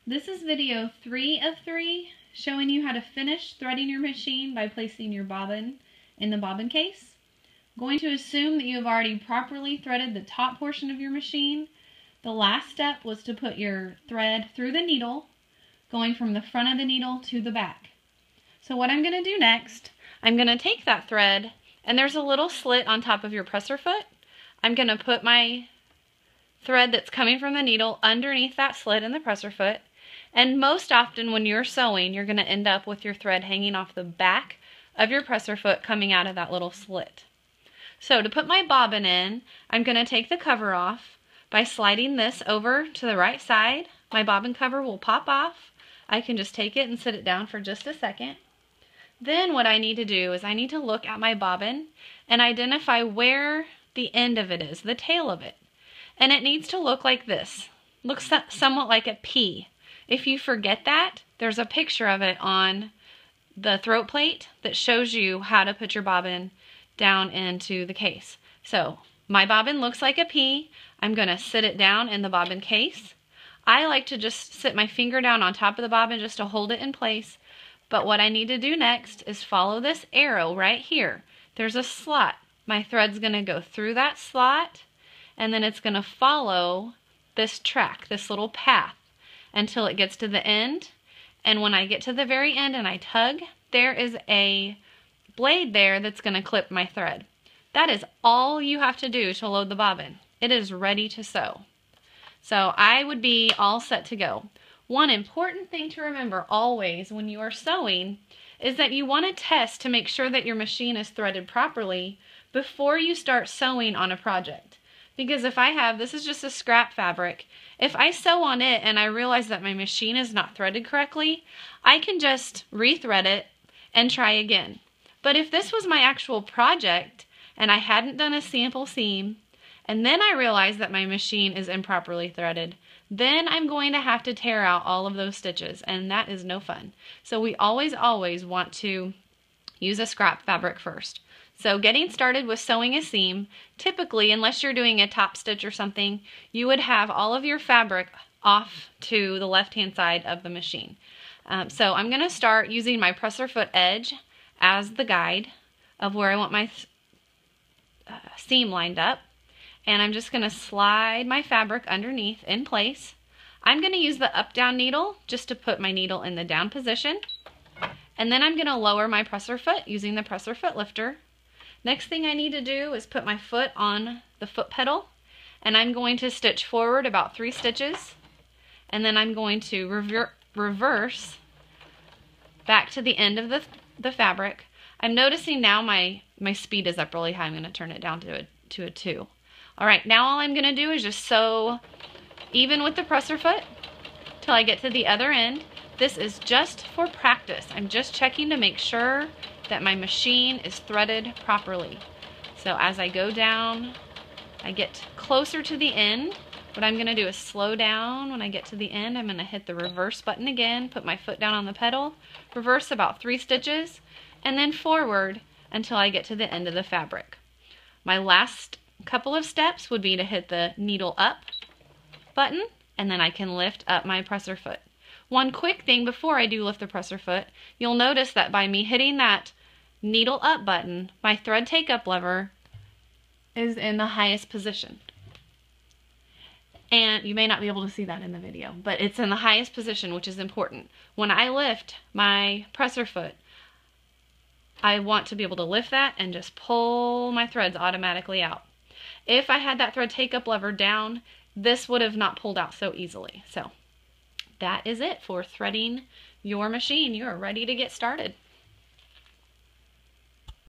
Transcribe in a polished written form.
This is video 3 of 3, showing you how to finish threading your machine by placing your bobbin in the bobbin case. I'm going to assume that you have already properly threaded the top portion of your machine. The last step was to put your thread through the needle, going from the front of the needle to the back. So what I'm going to do next, I'm going to take that thread, and there's a little slit on top of your presser foot. I'm going to put my thread that's coming from the needle underneath that slit in the presser foot. And most often when you're sewing, you're going to end up with your thread hanging off the back of your presser foot coming out of that little slit. So to put my bobbin in, I'm going to take the cover off by sliding this over to the right side. My bobbin cover will pop off. I can just take it and sit it down for just a second. Then what I need to do is I need to look at my bobbin and identify where the end of it is, the tail of it. And it needs to look like this. Looks somewhat like a P. If you forget that, there's a picture of it on the throat plate that shows you how to put your bobbin down into the case. So my bobbin looks like a P. I'm going to sit it down in the bobbin case. I like to just sit my finger down on top of the bobbin just to hold it in place. But what I need to do next is follow this arrow right here. There's a slot. My thread's going to go through that slot, and then it's going to follow this track, this little path, until it gets to the end. And when I get to the very end and I tug, there is a blade there that's going to clip my thread. That is all you have to do to load the bobbin. It is ready to sew. So I would be all set to go. One important thing to remember always when you are sewing is that you want to test to make sure that your machine is threaded properly before you start sewing on a project. Because if I have, this is just a scrap fabric, if I sew on it and I realize that my machine is not threaded correctly, I can just rethread it and try again. But if this was my actual project and I hadn't done a sample seam, and then I realize that my machine is improperly threaded, then I'm going to have to tear out all of those stitches, and that is no fun. So we always want to use a scrap fabric first. So getting started with sewing a seam, typically, unless you're doing a top stitch or something, you would have all of your fabric off to the left-hand side of the machine. So I'm going to start using my presser foot edge as the guide of where I want my seam lined up. And I'm just going to slide my fabric underneath in place. I'm going to use the up-down needle just to put my needle in the down position. And then I'm going to lower my presser foot using the presser foot lifter. Next thing I need to do is put my foot on the foot pedal, and I'm going to stitch forward about 3 stitches, and then I'm going to reverse back to the end of the fabric. I'm noticing now my speed is up really high. I'm going to turn it down to a 2. Alright, now all I'm going to do is just sew even with the presser foot till I get to the other end. This is just for practice. I'm just checking to make sure that my machine is threaded properly. So as I go down, I get closer to the end. What I'm going to do is slow down. When I get to the end, I'm going to hit the reverse button again, put my foot down on the pedal, reverse about 3 stitches, and then forward until I get to the end of the fabric. My last couple of steps would be to hit the needle up button, and then I can lift up my presser foot. One quick thing before I do lift the presser foot, you'll notice that by me hitting that needle up button, my thread take up lever is in the highest position. And you may not be able to see that in the video, but it's in the highest position, which is important. When I lift my presser foot, I want to be able to lift that and just pull my threads automatically out. If I had that thread take up lever down, this would have not pulled out so easily. So that is it for threading your machine. You are ready to get started.